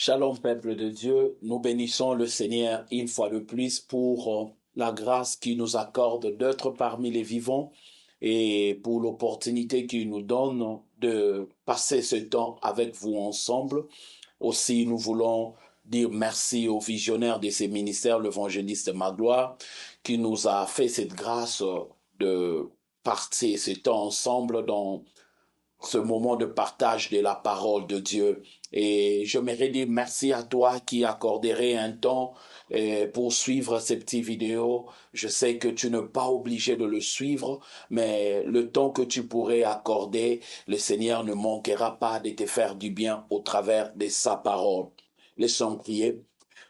Shalom, peuple de Dieu. Nous bénissons le Seigneur une fois de plus pour la grâce qu'il nous accorde d'être parmi les vivants et pour l'opportunité qu'il nous donne de passer ce temps avec vous ensemble. Aussi, nous voulons dire merci au visionnaire de ces ministères, l'évangéliste Magloire, qui nous a fait cette grâce de passer ce temps ensemble dans ce moment de partage de la parole de Dieu. Et j'aimerais dire merci à toi qui accorderais un temps pour suivre ces petites vidéos. Je sais que tu n'es pas obligé de le suivre, mais le temps que tu pourrais accorder, le Seigneur ne manquera pas de te faire du bien au travers de sa parole. Laissons prier.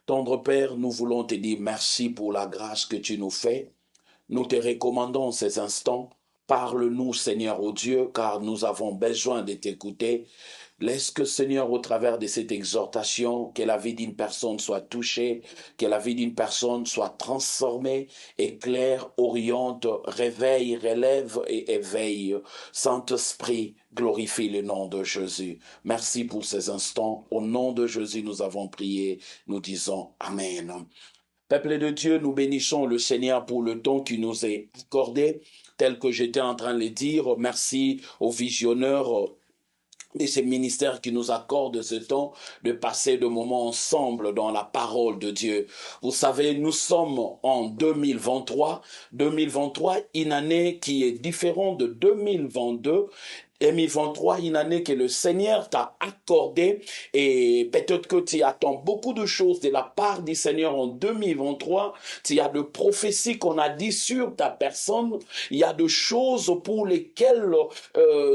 Tendre Père, nous voulons te dire merci pour la grâce que tu nous fais. Nous te recommandons ces instants. Parle-nous, Seigneur, ô Dieu, car nous avons besoin de t'écouter. Laisse que, Seigneur, au travers de cette exhortation, que la vie d'une personne soit touchée, que la vie d'une personne soit transformée, éclaire, oriente, réveille, relève et éveille. Saint-Esprit, glorifie le nom de Jésus. Merci pour ces instants. Au nom de Jésus, nous avons prié. Nous disons Amen. Peuple de Dieu, nous bénissons le Seigneur pour le temps qui nous est accordé, tel que j'étais en train de le dire. Merci aux visionneurs de ces ministères qui nous accordent ce temps de passer de moments ensemble dans la parole de Dieu. Vous savez, nous sommes en 2023. 2023, une année qui est différente de 2022. 2023, une année que le Seigneur t'a accordée et peut-être que tu attends beaucoup de choses de la part du Seigneur en 2023. Il y a de prophéties qu'on a dit sur ta personne. Il y a de choses pour lesquelles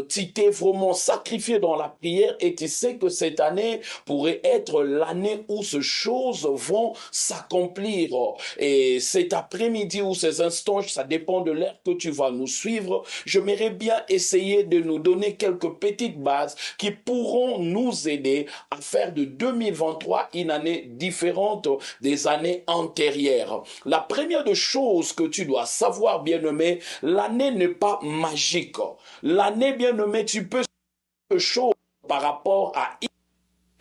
tu t'es vraiment sacrifié dans la prière et tu sais que cette année pourrait être l'année où ces choses vont s'accomplir. Et cet après-midi ou ces instants, ça dépend de l'heure que tu vas nous suivre, j'aimerais bien essayer de nous donner quelques petites bases qui pourront nous aider à faire de 2023 une année différente des années antérieures. La première des choses que tu dois savoir, bien-aimé, l'année n'est pas magique. L'année, bien-aimé, tu peux faire chose par rapport à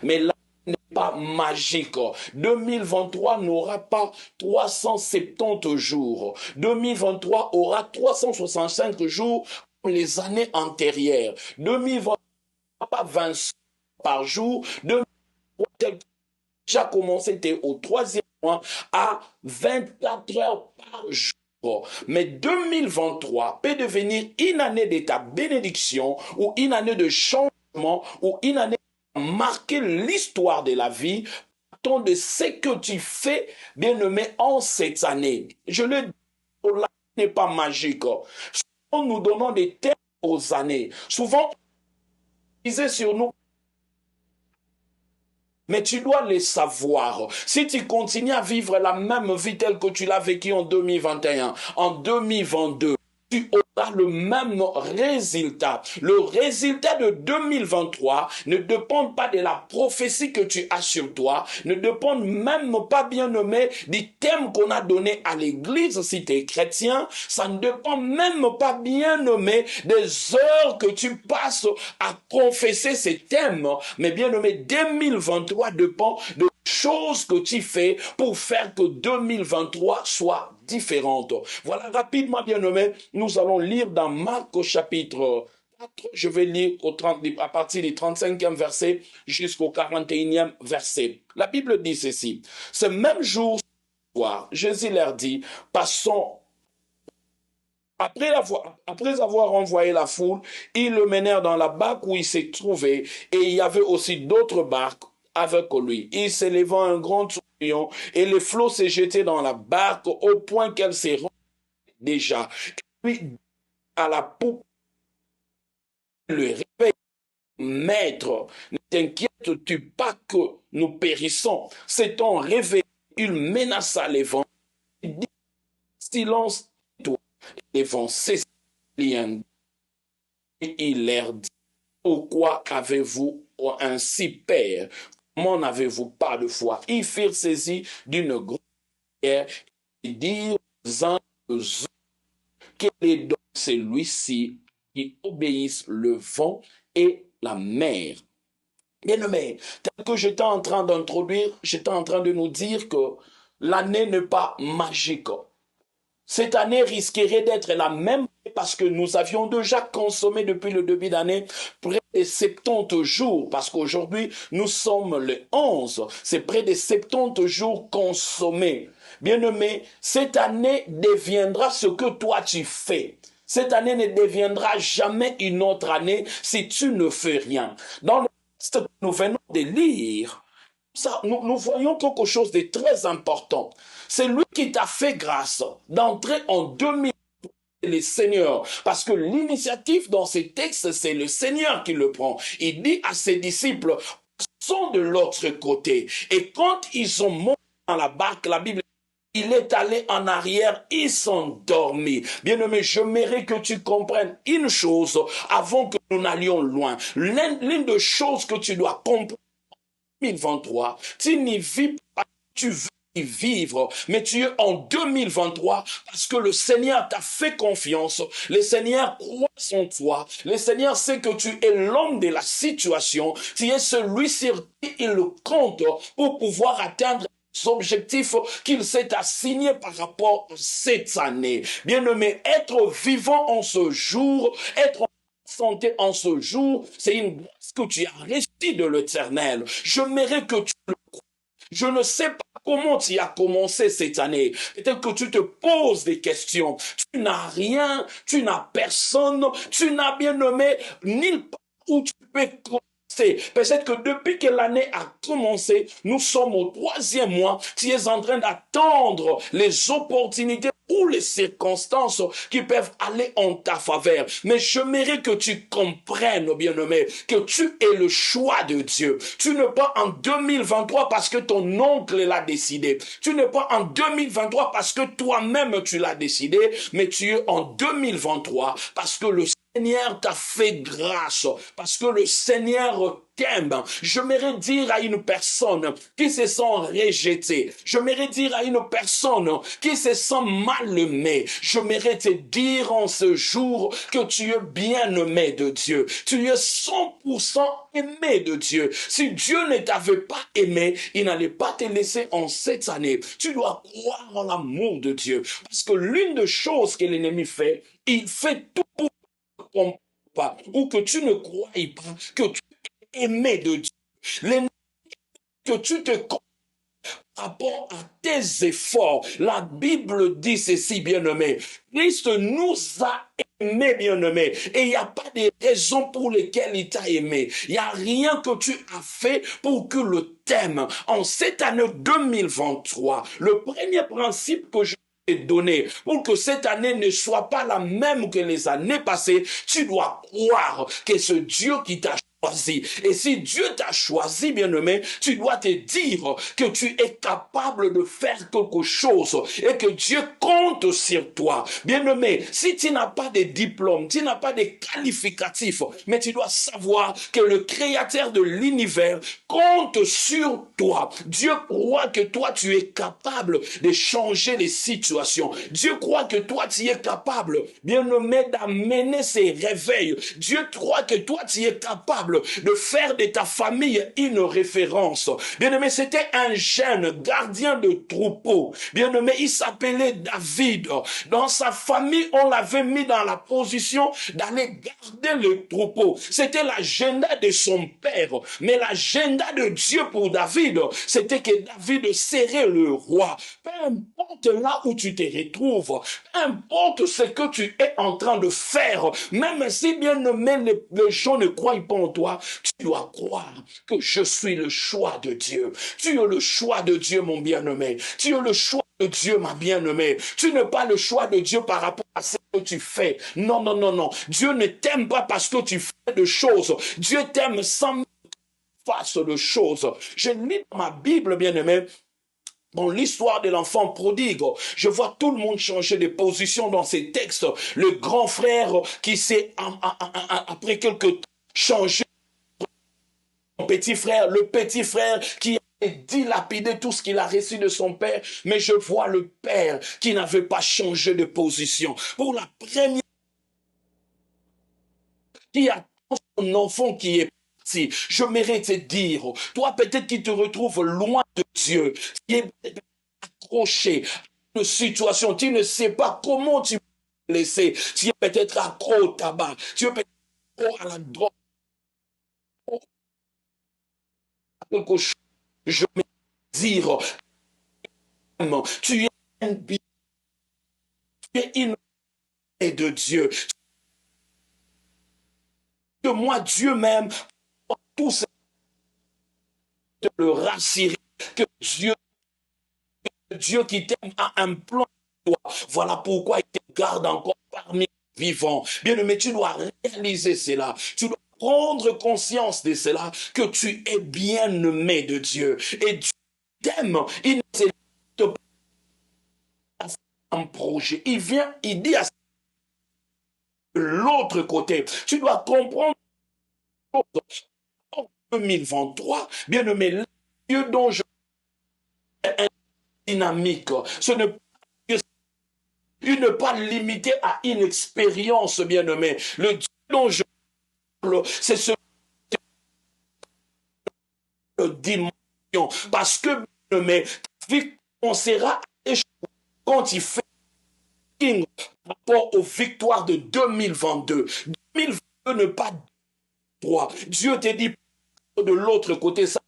mais l'année n'est pas magique. 2023 n'aura pas 370 jours. 2023 aura 365 jours comme les années antérieures. 2023 pas 20 par jour. 2023 tel que déjà commencé, c'était au troisième mois à 24 heures par jour. Mais 2023 peut devenir une année de ta bénédiction ou une année de changement ou une année marquer l'histoire de la vie tant de ce que tu fais, bien-aimé, en cette année. Je le dis, l'année n'est pas magique. Souvent, nous donnons des termes aux années. Souvent, on disait sur nous, mais tu dois les savoir. Si tu continues à vivre la même vie telle que tu l'as vécue en 2021, en 2022, tu auras le même résultat. Le résultat de 2023 ne dépend pas de la prophétie que tu as sur toi, ne dépend même pas, bien nommé, du thème qu'on a donné à l'église si tu es chrétien, ça ne dépend même pas, bien nommé, des heures que tu passes à confesser ces thèmes, mais bien nommé, 2023 dépend de choses que tu fais pour faire que 2023 soit différente. Voilà, rapidement, bien nommé, nous allons lire dans Marc au chapitre 4, je vais lire à partir du 35e verset jusqu'au 41e verset. La Bible dit ceci, ce même jour, Jésus leur dit, passons. Après avoir envoyé la foule, ils le menèrent dans la barque où il s'est trouvé, et il y avait aussi d'autres barques avec lui. Il s'élevant un grand tourbillon, et les flots s'est jeté dans la barque au point qu'elle s'est remplie déjà. Puis, à la poupe, le réveil, maître, ne t'inquiètes-tu pas que nous périssons? S'étant réveillé, il menaça les vents, il dit, silence, toi, les vents cessèrent. Et il leur dit, pourquoi avez-vous ainsi peur? Comment n'avez-vous pas de foi? Ils furent saisis d'une grande prière et dirent aux uns aux autres, quel est donc celui-ci qui obéisse le vent et la mer Bien-aimé, tel que j'étais en train d'introduire, j'étais en train de nous dire que l'année n'est pas magique. Cette année risquerait d'être la même parce que nous avions déjà consommé depuis le début d'année près de 70 jours, parce qu'aujourd'hui nous sommes le 11, c'est près de 70 jours consommés. Bien-aimé, cette année deviendra ce que toi tu fais. Cette année ne deviendra jamais une autre année si tu ne fais rien. Dans le texte que nous venons de lire, nous voyons quelque chose de très important. C'est lui qui t'a fait grâce d'entrer en 2000 le Seigneur. Parce que l'initiative dans ces textes, c'est le Seigneur qui le prend. Il dit à ses disciples, sont de l'autre côté. Et quand ils sont montés dans la barque, la Bible il est allé en arrière, ils sont dormis. Bien-aimé, je mérite que tu comprennes une chose avant que nous n'allions loin. L'une des choses que tu dois comprendre en 2023, tu n'y vis pas, tu veux y vivre, mais tu es en 2023 parce que le Seigneur t'a fait confiance, le Seigneur croit en toi, le Seigneur sait que tu es l'homme de la situation, tu es celui sur qui il compte pour pouvoir atteindre objectifs qu'il s'est assigné par rapport à cette année. Bien-aimé, être vivant en ce jour, être en santé en ce jour, c'est une grâce que tu as reçue de l'Éternel. Je mérite que tu le crois. Je ne sais pas comment tu as commencé cette année. Peut-être que tu te poses des questions. Tu n'as rien, tu n'as personne, tu n'as bien nommé nulle part où tu peux peut-être que depuis que l'année a commencé, nous sommes au 3e mois, tu es en train d'attendre les opportunités ou les circonstances qui peuvent aller en ta faveur. Mais je mérite que tu comprennes, bien-aimé, que tu es le choix de Dieu. Tu n'es pas en 2023 parce que ton oncle l'a décidé. Tu n'es pas en 2023 parce que toi-même tu l'as décidé, mais tu es en 2023 parce que le Seigneur t'a fait grâce, parce que le Seigneur t'aime. J'aimerais dire à une personne qui se sent rejetée, j'aimerais dire à une personne qui se sent mal aimée, j'aimerais te dire en ce jour que tu es bien aimé de Dieu, tu es 100% aimé de Dieu. Si Dieu ne t'avait pas aimé, il n'allait pas te laisser en cette année. Tu dois croire en l'amour de Dieu, parce que l'une des choses que l'ennemi fait, il fait tout pour pas, ou que tu ne croyais pas, que tu es aimé de Dieu. L'ennemi, que tu te par rapport à tes efforts. La Bible dit ceci, bien-aimé. Christ nous a aimés, bien-aimé. Et il n'y a pas de raison pour lesquelles il t'a aimé. Il n'y a rien que tu as fait pour que le t'aime. En cette année 2023, le premier principe que je donné pour que cette année ne soit pas la même que les années passées, tu dois croire que ce Dieu qui t'a choisi. Et si Dieu t'a choisi, bien-aimé, tu dois te dire que tu es capable de faire quelque chose et que Dieu compte sur toi. Bien-aimé, si tu n'as pas de diplôme, tu n'as pas de qualificatifs, mais tu dois savoir que le créateur de l'univers compte sur toi. Dieu croit que toi, tu es capable de changer les situations. Dieu croit que toi, tu es capable, bien-aimé, d'amener ses réveils. Dieu croit que toi, tu es capable de faire de ta famille une référence. Bien-aimé, c'était un jeune gardien de troupeau. Bien-aimé, il s'appelait David. Dans sa famille, on l'avait mis dans la position d'aller garder le troupeau. C'était l'agenda de son père. Mais l'agenda de Dieu pour David, c'était que David serait le roi. Peu importe là où tu te retrouves, peu importe ce que tu es en train de faire, même si bien-aimé, les gens ne croient pas en toi, tu dois croire que je suis le choix de Dieu. Tu es le choix de Dieu, mon bien-aimé. Tu es le choix de Dieu, ma bien-aimée. Tu n'es pas le choix de Dieu par rapport à ce que tu fais. Non, non, non, non. Dieu ne t'aime pas parce que tu fais de choses. Dieu t'aime sans face de choses. Je lis dans ma Bible, bien-aimé, dans l'histoire de l'enfant prodigue, je vois tout le monde changer de position dans ces textes. Le grand frère qui s'est, après quelques temps, changé. Petit frère, le petit frère qui a dilapidé tout ce qu'il a reçu de son père, mais je vois le père qui n'avait pas changé de position. Pour la première, qui attend son enfant qui est Si je mérite te dire, toi peut-être qui te retrouves loin de Dieu, qui est accroché à une situation, tu ne sais pas comment tu peux laisser, tu es peut-être accro au tabac, tu es peut-être accro à la drogue, à quelque chose, je vais dire, tu es un bien, tu es une de Dieu, que moi Dieu même, tout ce de le rassurer, que Dieu qui t'aime a un plan pour toi. Voilà pourquoi il te garde encore parmi les vivants. Bien-aimé, tu dois réaliser cela. Tu dois prendre conscience de cela, que tu es bien-aimé de Dieu. Et Dieu t'aime. Il ne s'est pas un projet. Il vient, il dit à l'autre côté. Tu dois comprendre en 2023, bien-aimé, Dieu dont je suis dynamique. Ce n'est Il n'est pas limité à une expérience, bien-aimé. Le Dieu dont je parle, c'est ce dimension. Parce que, bien-aimé, ta vie commencera à échouer quand il fait par rapport aux victoires de 2022. 2022 ne pas droit. Dieu te dit de l'autre côté, ça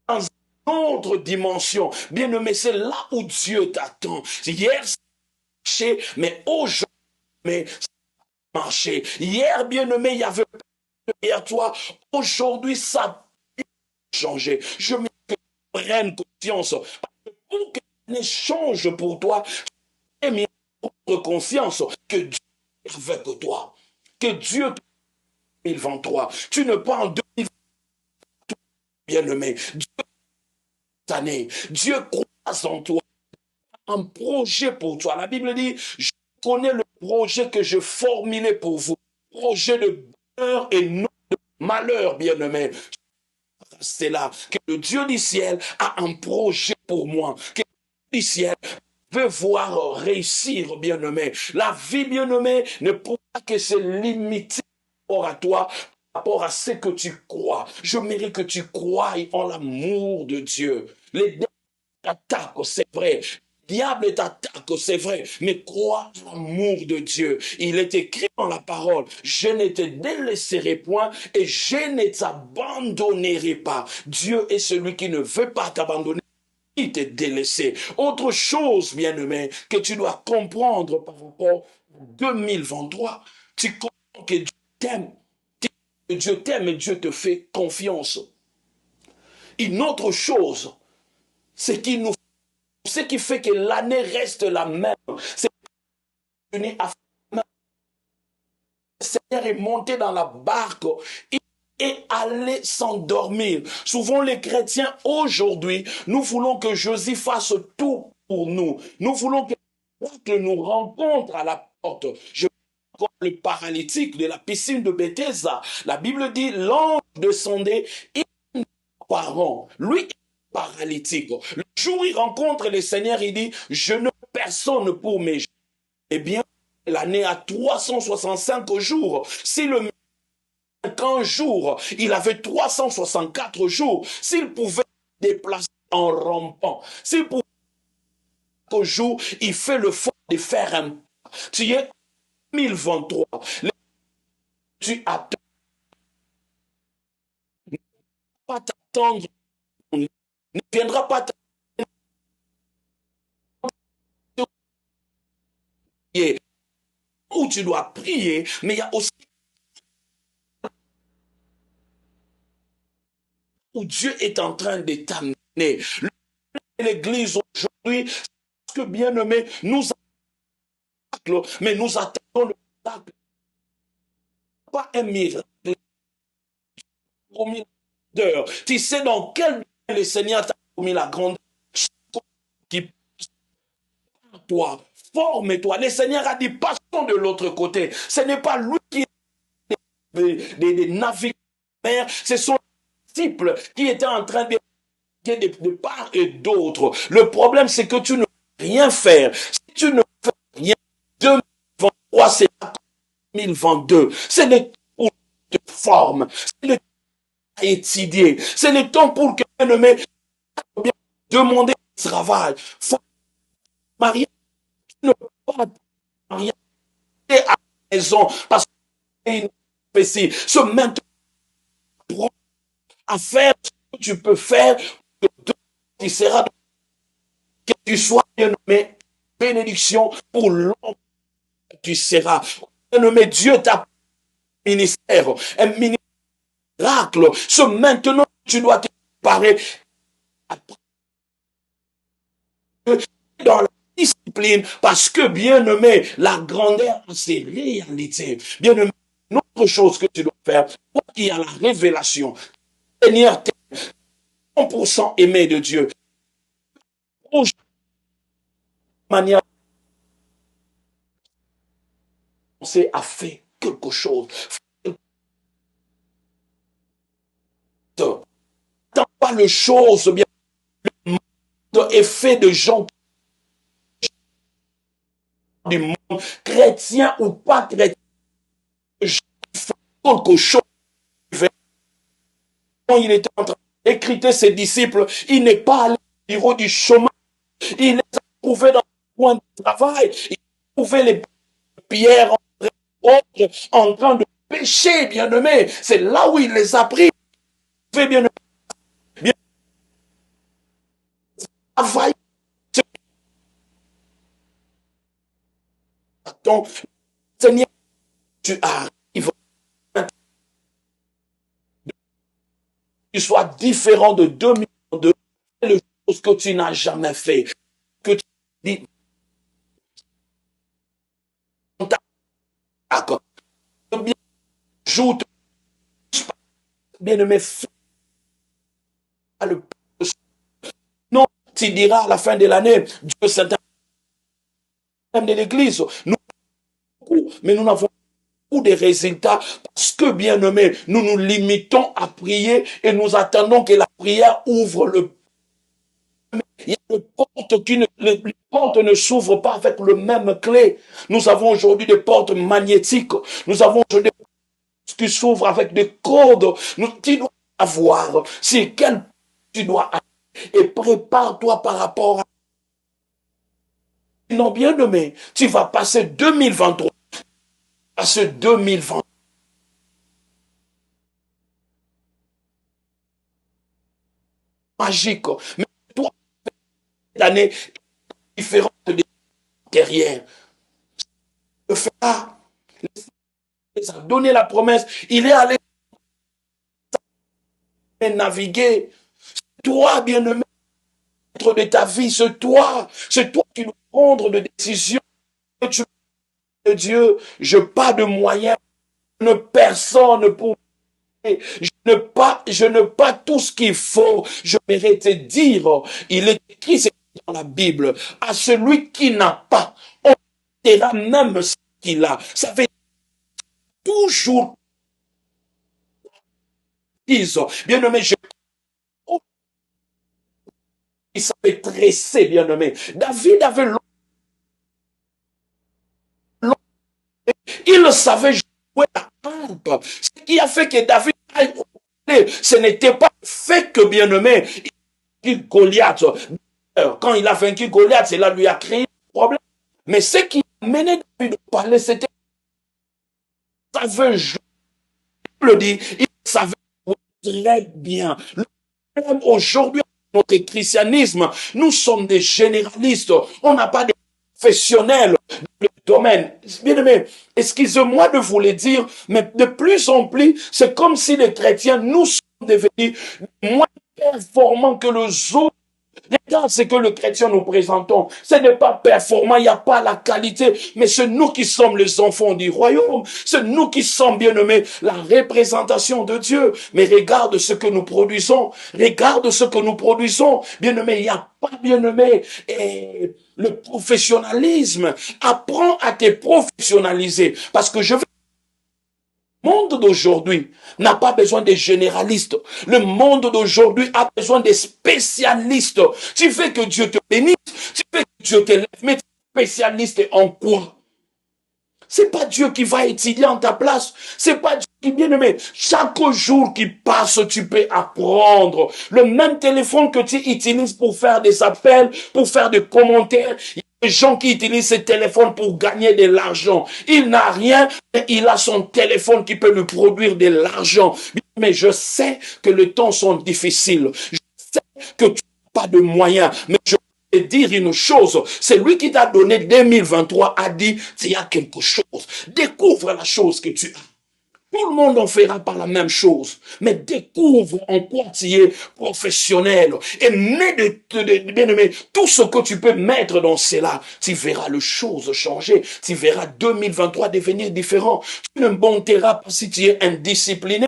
dans une autre dimension. Bien-aimé, c'est là où Dieu t'attend. Hier, c'est marché, mais aujourd'hui, mais marché. Hier, bien-aimé, il y avait derrière toi. Aujourd'hui, ça a changé. Je me prenne conscience. Pour que ça change pour toi, j'ai mis prendre conscience que Dieu est avec toi. Que Dieu, 2023, tu ne pas en 2023, bien-aimé. Dieu, cette année, Dieu croit en toi. Un projet pour toi. La Bible dit, je connais le projet que je formulais pour vous. Projet de bonheur et non de malheur, bien-aimé. C'est là que le Dieu du ciel a un projet pour moi. Que le Dieu du ciel veut voir réussir, bien-aimé. La vie, bien-aimé, ne pourra que se limiter par rapport à toi, par rapport à ce que tu crois. Je mérite que tu croies en l'amour de Dieu. Les attaques, c'est vrai. Le diable t'attaque, c'est vrai, mais crois en l'amour de Dieu. Il est écrit dans la parole, je ne te délaisserai point et je ne t'abandonnerai pas. Dieu est celui qui ne veut pas t'abandonner, il te délaisser. Autre chose, bien-aimé, que tu dois comprendre par rapport à 2023, tu comprends que Dieu t'aime. Que Dieu t'aime et Dieu te fait confiance. Une autre chose, c'est qu'il nous ce qui fait que l'année reste la même. C'est venu à le Seigneur est monté dans la barque et allé s'endormir. Souvent les chrétiens aujourd'hui, nous voulons que Jésus fasse tout pour nous. Nous voulons que nous rencontre à la porte. Je comme le paralytique de la piscine de Bethesda. La Bible dit l'ange descendait parent. Lui paralytique. Le jour où il rencontre le Seigneur, il dit, je ne personne pour mes jours. Eh bien, l'année a 365 jours. Si le 50 jours, il avait 364 jours. S'il pouvait se déplacer en rampant, s'il pouvait au jour, il fait le fort de faire un pas. Tu es 2023. Tu attends pas t'attendre. Ne viendra pas t'attendre où tu dois prier, mais il y a aussi où Dieu est en train de t'amener. L'église aujourd'hui, que bien aimé, nous attendons, mais nous attendons le miracle, pas un miracle promis grandeur. Tu sais dans quel domaine le Seigneur t'a promis la grandeur qui toi, forme-toi. Le Seigneur a dit, passons de l'autre côté. Ce n'est pas lui qui est des navires, ce sont les disciples qui étaient en train de part et d'autre. Le problème, c'est que tu ne peux rien faire. Si tu ne fais rien, 2023, c'est 2022. C'est forme. C'est le temps à étudier. C'est le temps pour que, bien-aimé, demander un travail. Marie ne peut pas marier à la maison parce qu'il est se maintenir à faire ce que tu peux faire, tu seras, que tu sois bien-aimé, bénédiction pour l'homme que tu seras. Bien-aimé, Dieu t'a ministère, un miracle. Ce maintenant, tu dois te préparer dans la discipline parce que, bien-aimé, la grandeur a ses réalités. Bien-aimé, une autre chose que tu dois faire, toi qui as la révélation, Seigneur, tu es 100% aimé de Dieu. De manière, c'est à faire quelque chose. T'as pas le chose, bien, le monde est fait de gens du monde, chrétiens ou pas chrétiens, quelque chose. Il était en train d'écrire ses disciples, il n'est pas allé au bureau du chemin, il les a trouvés dans le coin de travail, il a trouvé les pierres en train de pécher, bien-aimé. C'est là où il les a pris. Bien-aimé, bien travail. Donc, Seigneur, tu arrives, tu sois différent de 2002, les choses que tu n'as jamais fait, que tu dis, d'accord, bien, joue, bien-aimé, fais le non, tu diras à la fin de l'année, Dieu c'est un de l'église, nous, mais nous n'avons pas de résultats parce que, bien aimé, nous nous limitons à prier et nous attendons que la prière ouvre le. Il y a des portes les portes ne s'ouvrent pas avec le même clé. Nous avons aujourd'hui des portes magnétiques. Nous avons aujourd'hui des portes qui s'ouvrent avec des codes. Tu dois avoir c'est quel tu dois avoir. Et prépare-toi par rapport à. Non, bien aimé, tu vas passer 2023 à ce 2020. Magique. Mais toi, cette année différente des derrière. Le fera. Il a donné la promesse. Il est allé naviguer. Toi, bien-aimé, de ta vie, c'est toi. C'est toi qui dois prendre des décisions. Tu de Dieu, je n'ai pas de moyens, personne pour je n'ai pas tout ce qu'il faut. Je vais te dire, il est écrit dans la Bible, à celui qui n'a pas, on dira même ce qu'il a. Ça fait toujours dire, bien aimé, il savait dresser, bien aimé. David avait il savait jouer la harpe. Ce qui a fait que David aille au palais, ce n'était pas le fait que, bien aimé, Goliath, quand il a vaincu Goliath, cela lui a créé un problème. Mais ce qui a mené David au palais, c'était qu'il savait jouer. Il le dit, il savait jouer très bien. Le problème aujourd'hui, notre christianisme, nous sommes des généralistes. On n'a pas de professionnels dans le domaine. Bien aimé, excusez-moi de vous le dire, mais de plus en plus, c'est comme si les chrétiens, nous sommes devenus moins performants que les autres. Regarde ce que le chrétien nous présentons. Ce n'est pas performant, il n'y a pas la qualité, mais c'est nous qui sommes les enfants du royaume. C'est nous qui sommes, bien-aimés, la représentation de Dieu. Mais regarde ce que nous produisons. Regarde ce que nous produisons. Bien-aimé, il n'y a pas, bien-aimé, et le professionnalisme. Apprends à te professionnaliser. Parce que je veux le monde d'aujourd'hui n'a pas besoin de généralistes. Le monde d'aujourd'hui a besoin de spécialistes. Tu veux que Dieu te bénisse, tu veux que Dieu te lève, mais tu es spécialiste en quoi? C'est pas Dieu qui va étudier en ta place. C'est pas Dieu qui, bien aimé. Chaque jour qui passe, tu peux apprendre. Le même téléphone que tu utilises pour faire des appels, pour faire des commentaires. Il y a des gens qui utilisent ce téléphone pour gagner de l'argent. Il n'a rien, mais il a son téléphone qui peut lui produire de l'argent. Mais je sais que les temps sont difficiles. Je sais que tu n'as pas de moyens. Mais je dire une chose, c'est lui qui t'a donné 2023 a dit, il y a quelque chose. Découvre la chose que tu as. Tout le monde en fera par la même chose. Mais découvre en quoi tu es professionnel. Et mets bien aimé, tout ce que tu peux mettre dans cela. Tu verras les choses changer. Tu verras 2023 devenir différent. Tu ne monteras pas si tu es indiscipliné.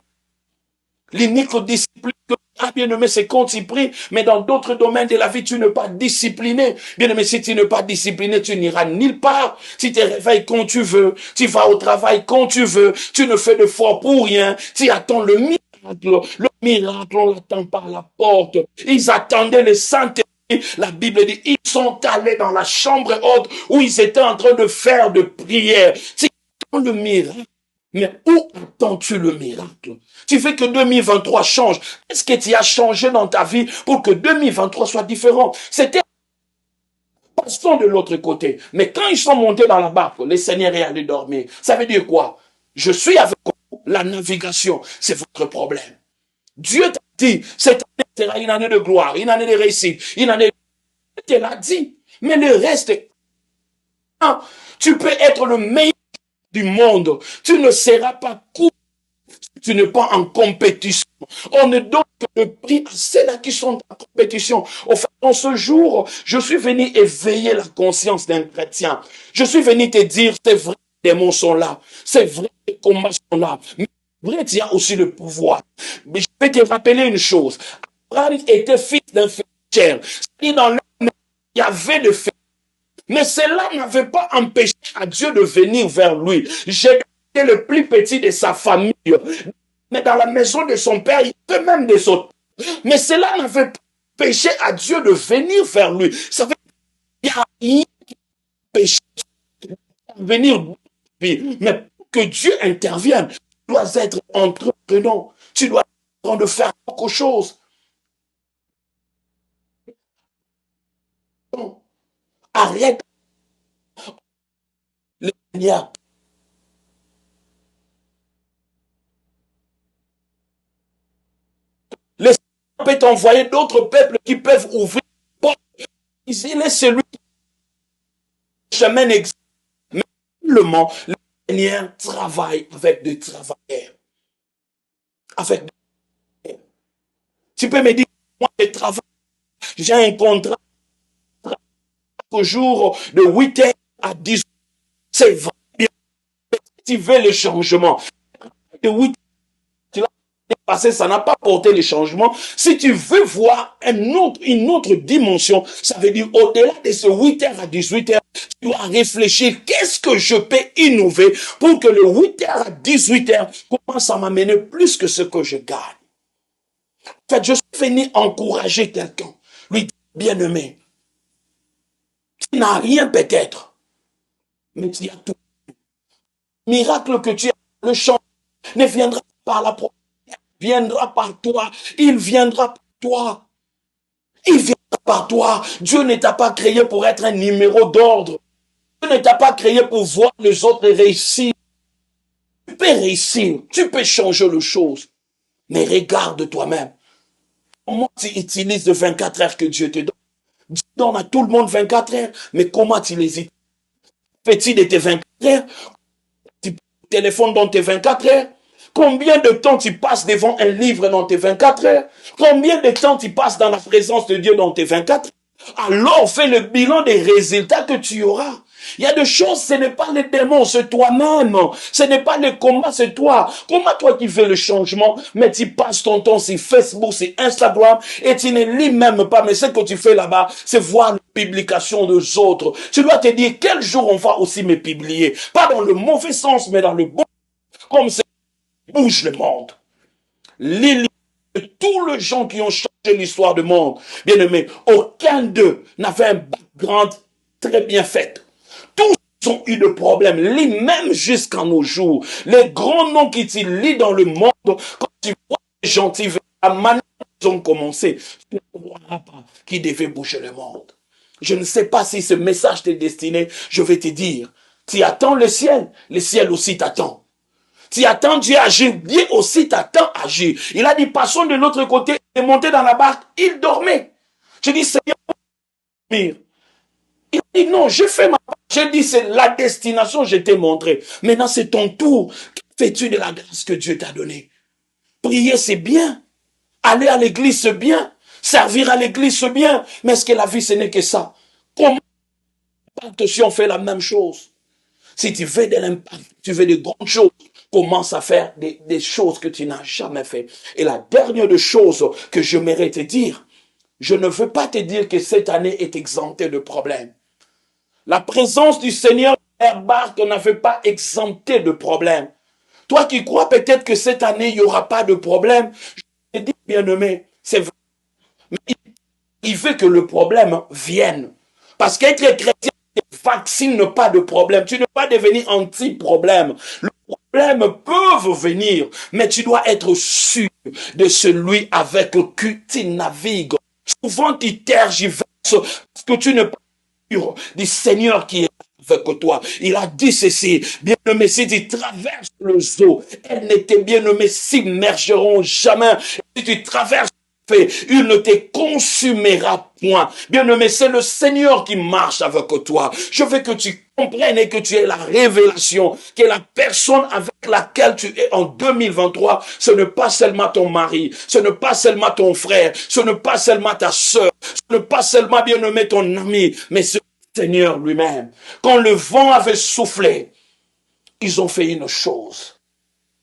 L'unique discipline que bien aimé, c'est quand tu pries, mais dans d'autres domaines de la vie, tu n'es pas discipliné. Bien aimé, si tu n'es pas discipliné, tu n'iras nulle part. Tu te réveilles quand tu veux, tu vas au travail quand tu veux, tu ne fais de foi pour rien, tu attends le miracle. Le miracle, on l'attend par la porte. Ils attendaient le Saint-Esprit. La Bible dit, ils sont allés dans la chambre haute où ils étaient en train de faire de prières. Tu attends le miracle. Mais où attends-tu le miracle? Tu veux que 2023 change. Qu'est-ce que tu as changé dans ta vie pour que 2023 soit différent? C'était passons de l'autre côté. Mais quand ils sont montés dans la barque, le Seigneur est allé dormir. Ça veut dire quoi? Je suis avec vous. La navigation, c'est votre problème. Dieu t'a dit, cette année sera une année de gloire, une année de réussite, une année de... Il te l'a dit. Mais le reste, tu peux être le meilleur du monde. Tu ne seras pas court. Tu n'es pas en compétition. On ne donne que le prix à ceux-là qui sont en compétition. Enfin, en ce jour, je suis venu éveiller la conscience d'un chrétien. Je suis venu te dire, c'est vrai, les démons sont là. C'est vrai, les combats sont là. Mais c'est vrai, il y a aussi le pouvoir. Mais je vais te rappeler une chose. Abraham était fils d'un féticheur. C'est-à-dire dans l'homme, il y avait le féticheur. Mais cela n'avait pas empêché à Dieu de venir vers lui. J'ai été le plus petit de sa famille. Mais dans la maison de son père, il peut même des autres. Mais cela n'avait pas empêché à Dieu de venir vers lui. Ça veut dire qu'il n'y a rien qui empêche de venir. Mais pour que Dieu intervienne, tu dois être entreprenant. Tu dois être en train de faire quelque chose. Arrête les manières. Le Seigneur peut t'envoyer d'autres peuples qui peuvent ouvrir les portes. Il est celui qui chemin existe. Mais simplement, le Seigneur travaille avec des travailleurs. Avec des... Tu peux me dire, moi je travaille, j'ai un contrat jour de 8h à 10h. C'est vrai. Tu veux le changement. De 8h passé, ça n'a pas porté le changement. Si tu veux voir une autre dimension, ça veut dire au-delà de ce 8h à 18h, tu dois réfléchir, qu'est-ce que je peux innover pour que le 8h à 18h commence à m'amener plus que ce que je gagne. En fait, je suis venu encourager quelqu'un, lui dire, bien-aimé, tu n'as rien peut-être, mais tu as tout. Miracle que tu as, le chant ne viendra pas par la propriété, viendra par toi, il viendra par toi. Il viendra par toi. Dieu ne t'a pas créé pour être un numéro d'ordre. Dieu ne t'a pas créé pour voir les autres réussir. Tu peux réussir, tu peux changer les choses. Mais regarde toi-même. Comment tu utilises les 24 heures que Dieu te donne? Dieu donne à tout le monde 24 heures, mais comment tu les utilises? Petit de tes 24 heures, tu téléphones dans tes 24 heures. Combien de temps tu passes devant un livre dans tes 24 heures? Combien de temps tu passes dans la présence de Dieu dans tes 24 heures? Alors fais le bilan des résultats que tu auras. Il y a des choses, ce n'est pas les démons, c'est toi-même. Ce n'est pas le combat, c'est toi. Comment toi qui fais le changement, mais tu passes ton temps sur Facebook, sur Instagram, et tu ne lis même pas, mais ce que tu fais là-bas, c'est voir les publications des autres. Tu dois te dire, quel jour on va aussi me publier? Pas dans le mauvais sens, mais dans le bon, comme c'est bouge le monde. Les tous les gens qui ont changé l'histoire du monde, bien aimé, aucun d'eux n'avait un background très bien fait. Tous ont eu de problèmes. Lis même jusqu'à nos jours. Les grands noms qui tu lis dans le monde, quand tu vois les gentils, la manière dont ils ont commencé, tu ne croiras pas qu'ils devaient bouger le monde. Je ne sais pas si ce message t'est destiné, je vais te dire. Tu attends le ciel aussi t'attend. Tu attends Dieu agir, Dieu aussi t'attend agir. Il a dit, passons de l'autre côté, et monté dans la barque, il dormait. Je dis, Seigneur, dormir. Il dit, non, j'ai fait ma part. J'ai dit, c'est la destination, je t'ai montré. Maintenant, c'est ton tour. Que fais-tu de la grâce que Dieu t'a donnée? Prier, c'est bien. Aller à l'église, c'est bien. Servir à l'église, c'est bien. Mais est-ce que la vie, ce n'est que ça? Comment si on fait la même chose? Si tu veux de l'impact, tu veux de grandes choses, commence à faire des choses que tu n'as jamais fait. Et la dernière des choses que je mérite te dire, je ne veux pas te dire que cette année est exemptée de problèmes. La présence du Seigneur Barque n'avait pas exempté de problèmes. Toi qui crois peut-être que cette année, il n'y aura pas de problème, je te dis, bien-aimé, c'est vrai. Mais il veut que le problème vienne. Parce qu'être chrétien ne vaccine pas de problème. Tu ne vas pas devenir anti-problème. Le problème peut venir, mais tu dois être sûr de celui avec qui tu navigues. Souvent, tu tergiverses parce que tu ne pas sûr du Seigneur qui est avec toi. Il a dit ceci, bien-aimé, si tu traverses le zoo, elles n'étaient bien-aimées s'immergeront jamais. Si tu traverses il ne te consumera point. Bien-aimé, c'est le Seigneur qui marche avec toi. Je veux que tu comprennes et que tu aies la révélation que la personne avec laquelle tu es en 2023, ce n'est pas seulement ton mari, ce n'est pas seulement ton frère, ce n'est pas seulement ta soeur, ce n'est pas seulement, bien-aimé, ton ami, mais c'est le Seigneur lui-même. Quand le vent avait soufflé, ils ont fait une chose.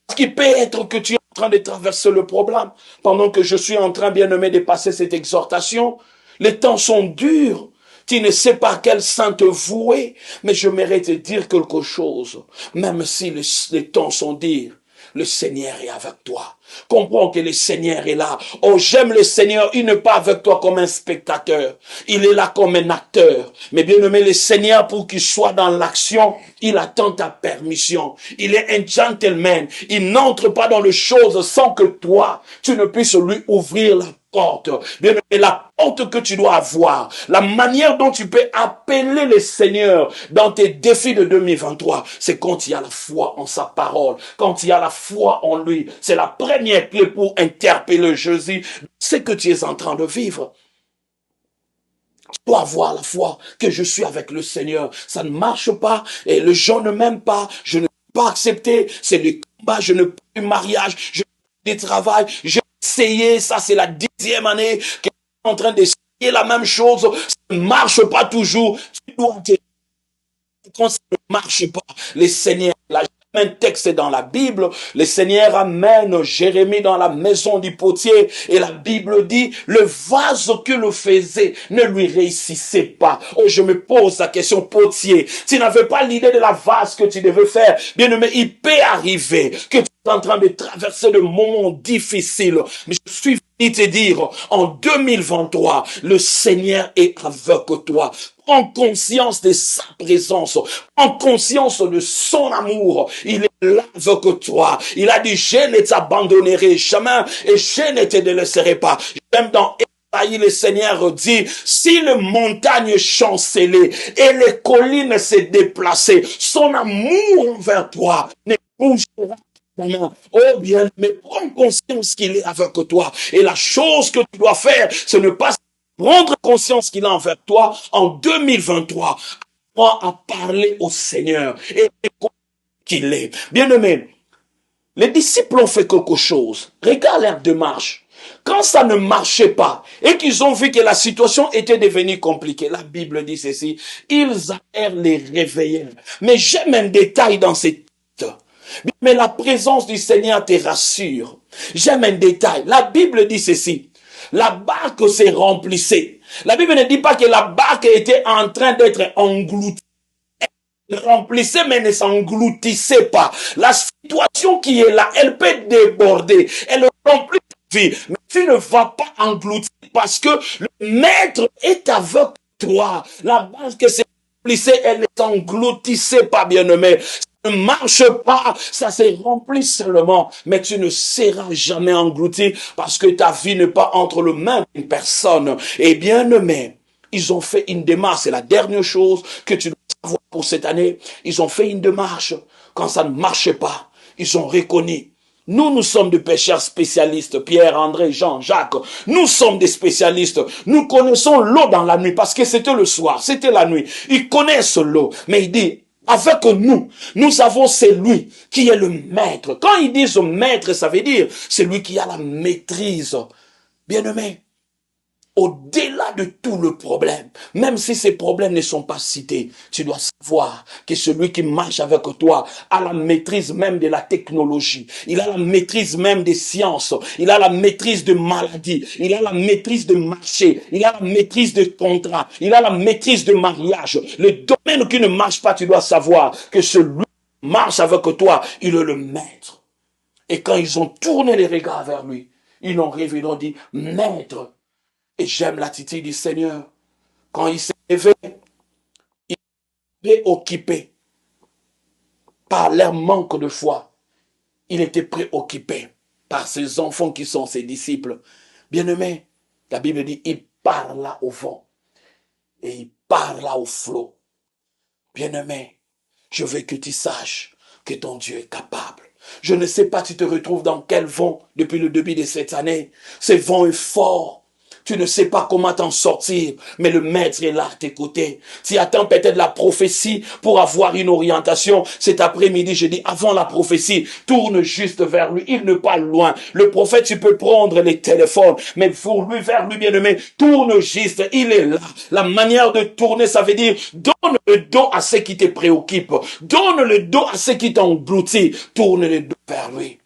Ce qui peut être que tu es en train de traverser le problème pendant que je suis en train, bien-aimé, de passer cette exhortation. Les temps sont durs. Tu ne sais pas quel saint te vouer, mais je mérite de dire quelque chose. Même si les temps sont durs, le Seigneur est avec toi. Comprends que le Seigneur est là. Oh, j'aime le Seigneur. Il n'est pas avec toi comme un spectateur. Il est là comme un acteur. Mais bien aimé, le Seigneur, pour qu'il soit dans l'action, il attend ta permission. Il est un gentleman. Il n'entre pas dans les choses sans que toi, tu ne puisses lui ouvrir la porte. Bien aimé, la porte que tu dois avoir, la manière dont tu peux appeler le Seigneur dans tes défis de 2023, c'est quand il y a la foi en sa parole, quand il y a la foi en lui. C'est la première clé pour interpeller Jésus. C'est que tu es en train de vivre. Tu dois avoir la foi que je suis avec le Seigneur. Ça ne marche pas et les gens ne m'aiment pas. Je ne peux pas accepter. C'est le combat. Je ne peux plus mariage. Je ne peux plus travail. J'ai essayé. Ça, c'est la 10e année que je suis en train d'essayer la même chose. Ça ne marche pas toujours. Tu dois te... Quand ça ne marche pas, le Seigneur, un texte dans la Bible, le Seigneur amène Jérémie dans la maison du potier et la Bible dit, le vase que le faisait ne lui réussissait pas. Oh, je me pose la question, potier, tu n'avais pas l'idée de la vase que tu devais faire. Bien aimé, il peut arriver que tu es en train de traverser de moments difficiles, mais je suis venu te dire, en 2023, le Seigneur est avec toi. Prends conscience de sa présence. Prends conscience de son amour. Il est là avec toi. Il a dit, je ne t'abandonnerai jamais et je ne te délaisserai pas. Même dans Ésaïe, le Seigneur dit, si les montagnes chancelaient et les collines se déplaçaient, son amour envers toi ne bougera. Oh bien, mais prends conscience qu'il est avec toi. Et la chose que tu dois faire, ce n'est pas prendre conscience qu'il est envers toi en 2023. Apprends à parler au Seigneur et qu'il est. Bien aimé, les disciples ont fait quelque chose. Regarde leur démarche. Quand ça ne marchait pas et qu'ils ont vu que la situation était devenue compliquée, la Bible dit ceci, ils allèrent les réveiller. Mais j'aime un détail dans cette mais la présence du Seigneur te rassure. J'aime un détail. La Bible dit ceci. La barque s'est remplissée. La Bible ne dit pas que la barque était en train d'être engloutie. Elle remplissait mais ne s'engloutissait pas. La situation qui est là, elle peut déborder. Elle remplit ta vie. Mais tu ne vas pas engloutir parce que le maître est avec toi. La barque s'est remplissait, elle ne s'engloutissait pas, bien-aimé. Ça ne marche pas, ça se remplit seulement, mais tu ne seras jamais englouti parce que ta vie n'est pas entre les mains d'une personne. Et bien-aimé, ils ont fait une démarche, c'est la dernière chose que tu dois savoir pour cette année. Ils ont fait une démarche. Quand ça ne marchait pas, ils ont reconnu. Nous sommes des pécheurs spécialistes, Pierre, André, Jean, Jacques. Nous sommes des spécialistes. Nous connaissons l'eau dans la nuit parce que c'était le soir, c'était la nuit. Ils connaissent l'eau, mais il dit, avec nous, nous avons celui qui est le maître. Quand ils disent maître, ça veut dire celui qui a la maîtrise. Bien-aimé, au-delà de tout le problème, même si ces problèmes ne sont pas cités, tu dois savoir que celui qui marche avec toi a la maîtrise même de la technologie, il a la maîtrise même des sciences, il a la maîtrise de maladies, il a la maîtrise de marché, il a la maîtrise de contrat, il a la maîtrise de mariage. Le domaine qui ne marche pas, tu dois savoir que celui qui marche avec toi, il est le maître. Et quand ils ont tourné les regards vers lui, ils l'ont rêvé, ils ont dit, maître. Et j'aime l'attitude du Seigneur. Quand il s'est levé, il était préoccupé par leur manque de foi. Il était préoccupé par ses enfants qui sont ses disciples. Bien-aimé, la Bible dit, il parla au vent et il parla au flot. Bien-aimé, je veux que tu saches que ton Dieu est capable. Je ne sais pas, tu te retrouves dans quel vent depuis le début de cette année. Ce vent est fort. Tu ne sais pas comment t'en sortir, mais le maître est là à tes côtés. Tu attends peut-être la prophétie pour avoir une orientation. Cet après-midi, je dis, avant la prophétie, tourne juste vers lui. Il n'est pas loin. Le prophète, tu peux prendre les téléphones, mais pour lui, vers lui, bien-aimé, tourne juste. Il est là. La manière de tourner, ça veut dire, donne le dos à ceux qui te préoccupent. Donne le dos à ceux qui t'engloutit. Tourne le dos vers lui.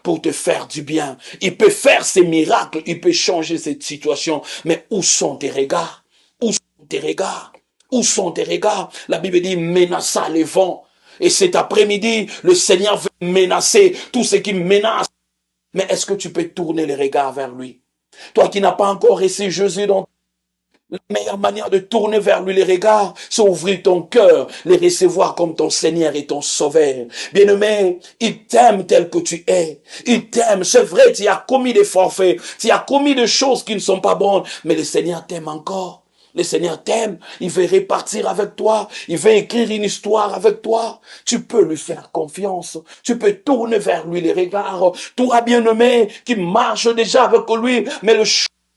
Pour te faire du bien. Il peut faire ses miracles, il peut changer cette situation. Mais où sont tes regards? Où sont tes regards? Où sont tes regards? La Bible dit menaça les vents. Et cet après-midi, le Seigneur veut menacer tout ce qui menace. Mais est-ce que tu peux tourner les regards vers lui? Toi qui n'as pas encore reçu Jésus dans la meilleure manière de tourner vers lui les regards, c'est ouvrir ton cœur, les recevoir comme ton Seigneur et ton Sauveur. Bien-aimé, il t'aime tel que tu es. Il t'aime. C'est vrai, tu as commis des forfaits. Tu as commis des choses qui ne sont pas bonnes. Mais le Seigneur t'aime encore. Le Seigneur t'aime. Il veut repartir avec toi. Il veut écrire une histoire avec toi. Tu peux lui faire confiance. Tu peux tourner vers lui les regards. Toi, bien-aimé, qui marche déjà avec lui, mais le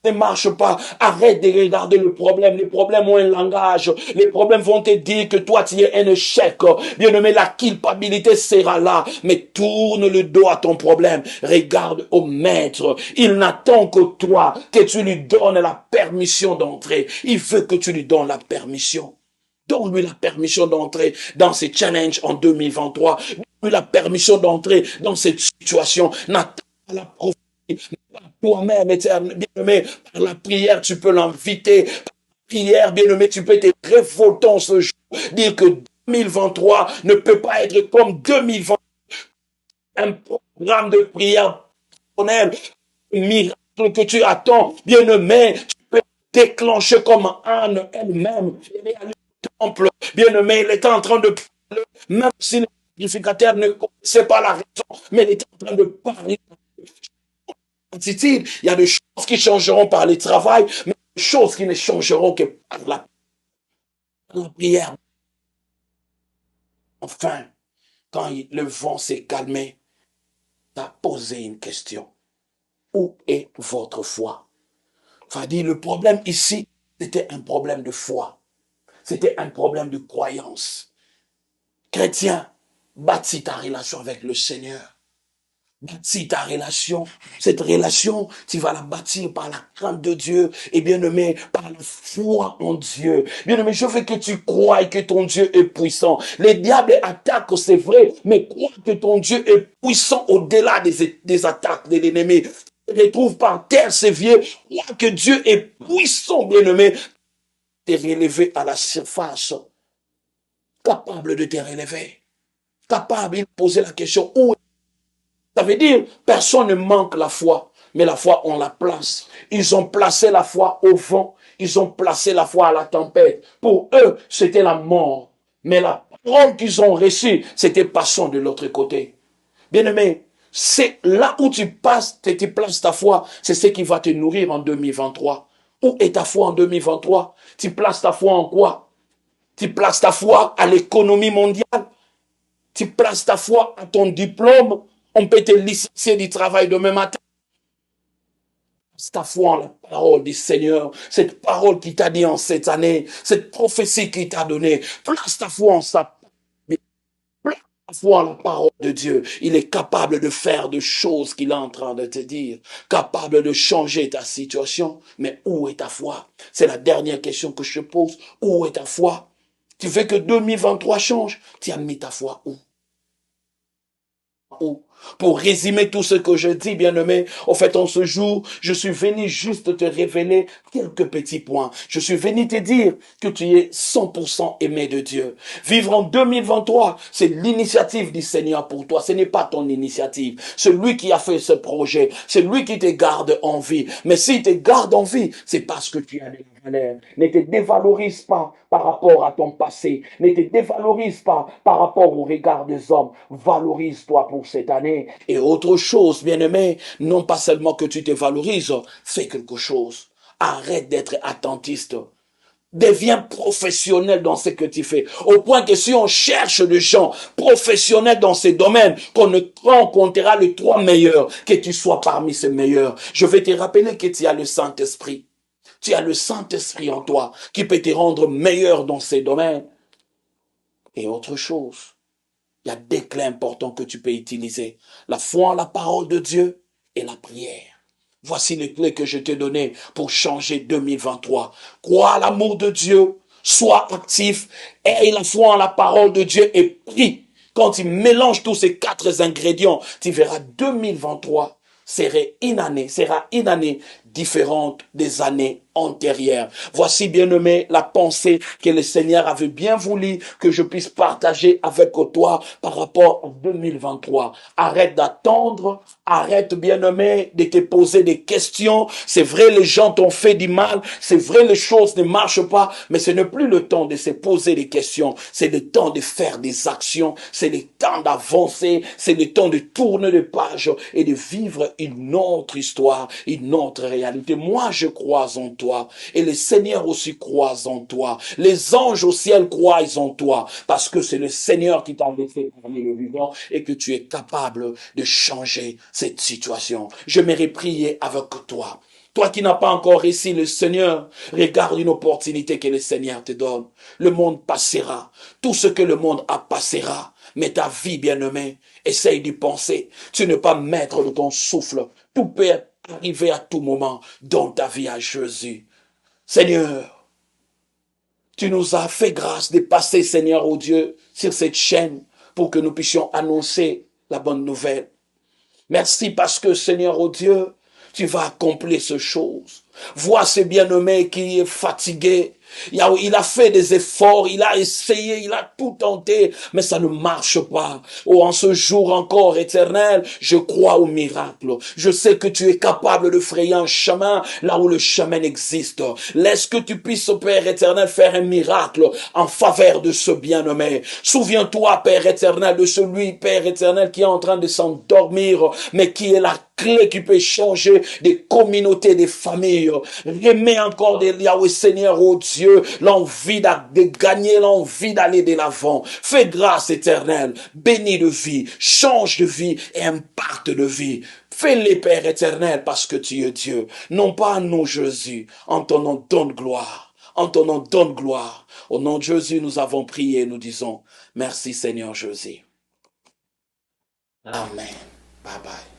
ne marche pas. Arrête de regarder le problème. Les problèmes ont un langage. Les problèmes vont te dire que toi, tu es un échec. Bien-aimé, la culpabilité sera là. Mais tourne le dos à ton problème. Regarde au maître. Il n'attend que toi, que tu lui donnes la permission d'entrer. Il veut que tu lui donnes la permission. Donne-lui la permission d'entrer dans ce challenge en 2023. Donne-lui la permission d'entrer dans cette situation. N'attends pas la prophétie. Toi-même, bien-aimé, par la prière, tu peux l'inviter. Par la prière, bien-aimé, tu peux te révolter en ce jour. Dire que 2023 ne peut pas être comme 2020. Un programme de prière personnel, un miracle que tu attends, bien-aimé, tu peux déclencher comme Anne elle-même. Elle est allée au temple, bien-aimé, elle était en train de parler, même si le sacrificateur ne connaissait pas la raison, mais elle était en train de parler. Il y a des choses qui changeront par le travail, mais des choses qui ne changeront que par la prière. Enfin, quand le vent s'est calmé, tu as posé une question. Où est votre foi? Enfin, dit, le problème ici, c'était un problème de foi. C'était un problème de croyance. Chrétien, bâtis ta relation avec le Seigneur. Bâtis ta relation. Cette relation, tu vas la bâtir par la crainte de Dieu et bien-aimé, par la foi en Dieu. Bien-aimé, je veux que tu croies que ton Dieu est puissant. Les diables attaquent, c'est vrai, mais crois que ton Dieu est puissant au-delà des attaques de l'ennemi. Retrouve par terre ces vieux, crois que Dieu est puissant, bien-aimé, te relever à la surface, capable de te relever, capable de poser la question où. Ça veut dire, personne ne manque la foi. mais la foi, on la place. Ils ont placé la foi au vent, ils ont placé la foi à la tempête. Pour eux, c'était la mort. Mais la parole qu'ils ont reçue, c'était passant de l'autre côté. Bien-aimé, c'est là où tu passes, tu places ta foi, c'est ce qui va te nourrir en 2023. Où est ta foi en 2023? Tu places ta foi en quoi? Tu places ta foi à l'économie mondiale? Tu places ta foi à ton diplôme? On peut te licencier du travail demain matin. Ta foi en la parole du Seigneur, cette parole qui t'a dit en cette année, cette prophétie qui t'a donnée. Place ta foi en sa foi en la parole de Dieu. Il est capable de faire des choses qu'il est en train de te dire, capable de changer ta situation. Mais où est ta foi? C'est la dernière question que je te pose. Où est ta foi? Tu veux que 2023 change? Tu as mis ta foi où? Où? Pour résumer tout ce que je dis, bien-aimé, au fait, en ce jour, je suis venu juste te révéler quelques petits points. Je suis venu te dire que tu es 100% aimé de Dieu. Vivre en 2023, c'est l'initiative du Seigneur pour toi. Ce n'est pas ton initiative. C'est lui qui a fait ce projet. C'est lui qui te garde en vie. Mais s'il te garde en vie, c'est parce que tu as des valeurs. Ne te dévalorise pas par rapport à ton passé. Ne te dévalorise pas par rapport au regard des hommes. Valorise-toi pour cette année. Et autre chose, bien-aimé, non pas seulement que tu te valorises, fais quelque chose. Arrête d'être attentiste. Deviens professionnel dans ce que tu fais. Au point que si on cherche des gens professionnels dans ces domaines, qu'on ne rencontrera les trois meilleurs, que tu sois parmi ces meilleurs. Je vais te rappeler que tu as le Saint-Esprit. Tu as le Saint-Esprit en toi qui peut te rendre meilleur dans ces domaines. Et autre chose. Il y a des clés importantes que tu peux utiliser. La foi en la parole de Dieu et la prière. Voici les clés que je t'ai données pour changer 2023. Crois à l'amour de Dieu, sois actif, aie la foi en la parole de Dieu et prie. Quand tu mélanges tous ces quatre ingrédients, tu verras 2023 sera une année différente des années antérieures. Voici, bien-aimé, la pensée que le Seigneur avait bien voulu que je puisse partager avec toi par rapport à 2023. Arrête d'attendre, arrête, bien-aimé, de te poser des questions. C'est vrai, les gens t'ont fait du mal, c'est vrai, les choses ne marchent pas, mais ce n'est plus le temps de se poser des questions, c'est le temps de faire des actions, c'est le temps d'avancer, c'est le temps de tourner les pages et de vivre une autre histoire, une autre réalité. Moi, je crois en toi et le Seigneur aussi croit en toi. Les anges au ciel croient en toi parce que c'est le Seigneur qui t'a laissé parmi le vivant et que tu es capable de changer cette situation. Je m'aimerais prier avec toi. Toi qui n'as pas encore réussi le Seigneur, regarde une opportunité que le Seigneur te donne. Le monde passera. Tout ce que le monde a passera. Mais ta vie, bien-aimée, essaye d'y penser. Tu ne pas mettre de ton souffle. Tout peut arriver à tout moment dans ta vie à Jésus. Seigneur, tu nous as fait grâce de passer, Seigneur, oh Dieu, sur cette chaîne pour que nous puissions annoncer la bonne nouvelle. Merci parce que, Seigneur, oh Dieu, tu vas accomplir ces choses. Vois ce bien-aimé qui est fatigué. Il a fait des efforts, il a essayé, il a tout tenté, mais ça ne marche pas. Oh, en ce jour encore, Éternel, je crois au miracle. Je sais que tu es capable de frayer un chemin là où le chemin existe. Laisse que tu puisses, Père éternel, faire un miracle en faveur de ce bien-aimé. Souviens-toi, Père éternel, de celui, Père éternel, qui est en train de s'endormir, mais qui est la clé qui peut changer des communautés, des familles. Remets encore des liens au Seigneur, oh Dieu, l'envie de gagner, l'envie d'aller de l'avant. Fais grâce éternelle, bénis de vie, change de vie et impacte de vie. Fais-les, Père éternel, parce que tu es Dieu. Non pas à nous, Jésus. En ton nom, donne gloire. En ton nom, donne gloire. Au nom de Jésus, nous avons prié, nous disons, merci Seigneur Jésus. Amen. Bye bye.